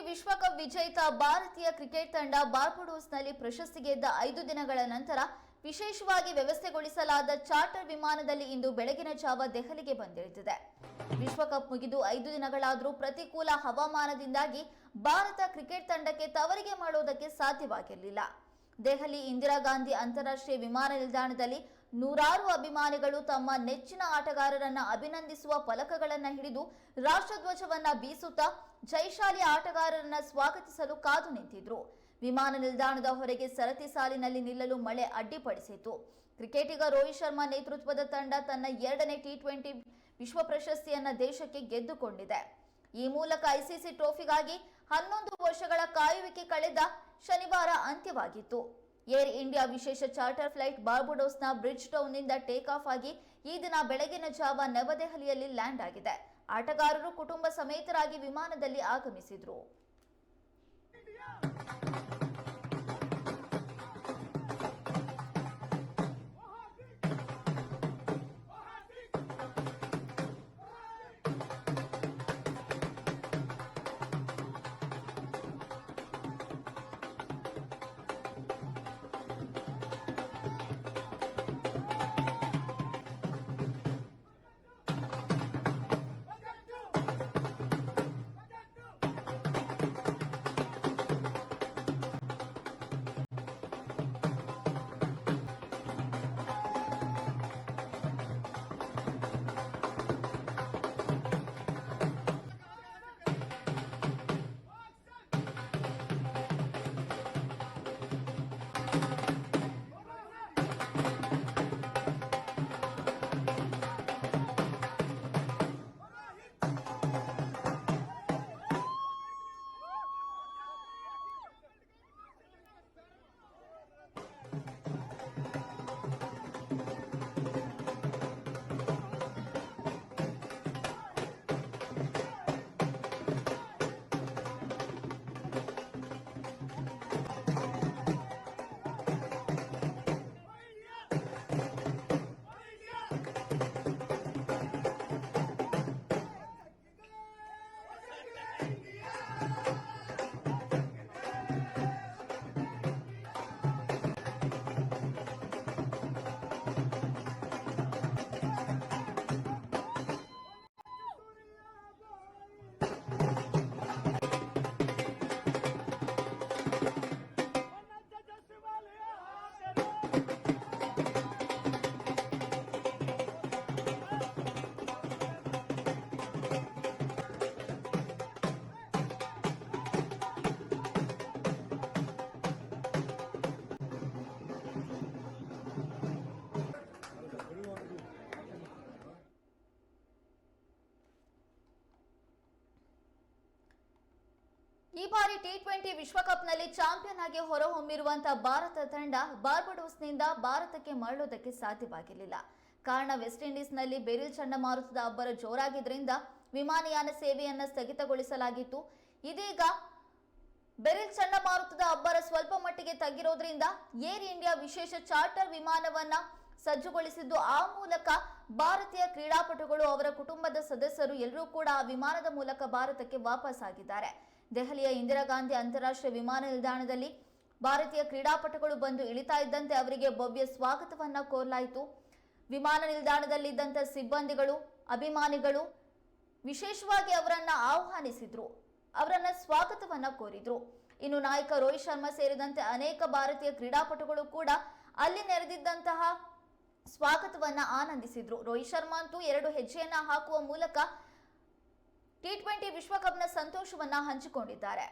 ವಿಶ್ವಕಪ್ ವಿಜೇತ ಭಾರತೀಯ ಕ್ರಿಕೆಟ್ ತಂಡ ಬಾರ್ಬಡೋಸ್ನಲ್ಲಿ ಪ್ರಶಸ್ತಿ ಗೆದ್ದ 5 ದಿನಗಳ ನಂತರ ವಿಶೇಷವಾಗಿ ವ್ಯವಸ್ಥೆಗೊಳಿಸಲಾದ ಚಾರ್ಟರ್ ವಿಮಾನದಲ್ಲಿ ಇಂದು ಬೆಳಗಿನ ಜಾವ ದೆಹಲಿಗೆ ಬಂದಿಳಿದಿದೆ. ವಿಶ್ವಕಪ್ ಮುಗಿದು 5 ದಿನಗಳಾದರೂ ಪ್ರತಿಕೂಲ ಹವಾಮಾನದಿಂದಾಗಿ ಭಾರತ ಕ್ರಿಕೆಟ್ ತಂಡಕ್ಕೆ ತವರಿಗೆ ಮಾಡೋದಕ್ಕೆ ಸಾಧ್ಯವಾಗಿರಲಿಲ್ಲ. ದೆಹಲಿ ಇಂದಿರಾ ಗಾಂಧಿ ಅಂತಾರಾಷ್ಟ್ರೀಯ ವಿಮಾನ ನಿಲ್ದಾಣದಲ್ಲಿ ನೂರಾರು ಅಭಿಮಾನಿಗಳು ತಮ್ಮ ನೆಚ್ಚಿನ ಆಟಗಾರರನ್ನ ಅಭಿನಂದಿಸುವ ಫಲಕಗಳನ್ನು ಹಿಡಿದು ರಾಷ್ಟ್ರಧ್ವಜವನ್ನ ಬೀಸುತ್ತಾ ಜೈಶಾಲಿ ಆಟಗಾರರನ್ನ ಸ್ವಾಗತಿಸಲು ಕಾದು ನಿಂತಿದ್ರು. ವಿಮಾನ ನಿಲ್ದಾಣದ ಹೊರಗೆ ಸರತಿ ಸಾಲಿನಲ್ಲಿ ನಿಲ್ಲಲು ಮಳೆ ಅಡ್ಡಿಪಡಿಸಿತು. ಕ್ರಿಕೆಟಿಗ ರೋಹಿತ್ ಶರ್ಮಾ ನೇತೃತ್ವದ ತಂಡ ತನ್ನ 2ನೇ ಟಿ20 ವಿಶ್ವ ಪ್ರಶಸ್ತಿಯನ್ನ ದೇಶಕ್ಕೆ ಗೆದ್ದುಕೊಂಡಿದೆ. ಈ ಮೂಲಕ ಐಸಿಸಿ ಟ್ರೋಫಿಗಾಗಿ 11 ವರ್ಷಗಳ ಕಾಯುವಿಕೆ ಕಳೆದ ಶನಿವಾರ ಅಂತ್ಯವಾಗಿತ್ತು. ಏರ್ ಇಂಡಿಯಾ ವಿಶೇಷ ಚಾರ್ಟರ್ ಫ್ಲೈಟ್ ಬಾರ್ಬಡೋಸ್ನ ಬ್ರಿಡ್ಜ್ ಟೌನ್ನಿಂದ ಟೇಕ್ ಆಫ್ ಆಗಿ ಈ ದಿನ ಬೆಳಗಿನ ಜಾವ ನವದೆಹಲಿಯಲ್ಲಿ ಲ್ಯಾಂಡ್ ಆಗಿದೆ. ಆಟಗಾರರು ಕುಟುಂಬ ಸಮೇತರಾಗಿ ವಿಮಾನದಲ್ಲಿ ಆಗಮಿಸಿದ್ರು. ಈ ಬಾರಿ ಟಿ20 ವಿಶ್ವಕಪ್ನಲ್ಲಿ ಚಾಂಪಿಯನ್ ಆಗಿ ಹೊರಹೊಮ್ಮಿರುವಂತಹ ಭಾರತ ತಂಡ ಬಾರ್ಬಡೋಸ್ನಿಂದ ಭಾರತಕ್ಕೆ ಮರಳೋದಕ್ಕೆ ಸಾಧ್ಯವಾಗಿರಲಿಲ್ಲ. ಕಾರಣ ವೆಸ್ಟ್ ಇಂಡೀಸ್ನಲ್ಲಿ ಬೆರಿಲ್ ಚಂಡಮಾರುತದ ಅಬ್ಬರ ಜೋರಾಗಿದ್ದರಿಂದ ವಿಮಾನಯಾನ ಸೇವೆಯನ್ನು ಸ್ಥಗಿತಗೊಳಿಸಲಾಗಿತ್ತು. ಇದೀಗ ಬೆರಿಲ್ ಚಂಡಮಾರುತದ ಅಬ್ಬರ ಸ್ವಲ್ಪ ಮಟ್ಟಿಗೆ ತಗ್ಗಿರೋದ್ರಿಂದ ಏರ್ ಇಂಡಿಯಾ ವಿಶೇಷ ಚಾರ್ಟರ್ ವಿಮಾನವನ್ನ ಸಜ್ಜುಗೊಳಿಸಿದ್ದು. ಆ ಮೂಲಕ ಭಾರತೀಯ ಕ್ರೀಡಾಪಟುಗಳು ಅವರ ಕುಟುಂಬದ ಸದಸ್ಯರು ಎಲ್ಲರೂ ಕೂಡ ಆ ವಿಮಾನದ ಮೂಲಕ ಭಾರತಕ್ಕೆ ವಾಪಸ್ ಆಗಿದ್ದಾರೆ. ದೆಹಲಿಯ ಇಂದಿರಾ ಗಾಂಧಿ ಅಂತಾರಾಷ್ಟ್ರೀಯ ವಿಮಾನ ನಿಲ್ದಾಣದಲ್ಲಿ ಭಾರತೀಯ ಕ್ರೀಡಾಪಟುಗಳು ಬಂದು ಇಳಿತಾ ಇದ್ದಂತೆ ಅವರಿಗೆ ಭವ್ಯ ಸ್ವಾಗತವನ್ನ ಕೋರಲಾಯಿತು. ವಿಮಾನ ನಿಲ್ದಾಣದಲ್ಲಿದ್ದಂಥ ಸಿಬ್ಬಂದಿಗಳು, ಅಭಿಮಾನಿಗಳು ವಿಶೇಷವಾಗಿ ಅವರನ್ನ ಆಹ್ವಾನಿಸಿದ್ರು, ಅವರನ್ನ ಸ್ವಾಗತವನ್ನ ಕೋರಿದ್ರು. ಇನ್ನು ನಾಯಕ ರೋಹಿತ್ ಶರ್ಮಾ ಸೇರಿದಂತೆ ಅನೇಕ ಭಾರತೀಯ ಕ್ರೀಡಾಪಟುಗಳು ಕೂಡ ಅಲ್ಲಿ ನೆರೆದಿದ್ದಂತಹ ಸ್ವಾಗತವನ್ನ ಆನಂದಿಸಿದ್ರು. ರೋಹಿತ್ ಶರ್ಮಾ ಅಂತೂ 2 ಹೆಜ್ಜೆಯನ್ನ ಹಾಕುವ ಮೂಲಕ ಟಿ20 ವಿಶ್ವಕಪ್ನ ಸಂತೋಷವನ್ನ ಹಂಚಿಕೊಂಡಿದ್ದಾರೆ.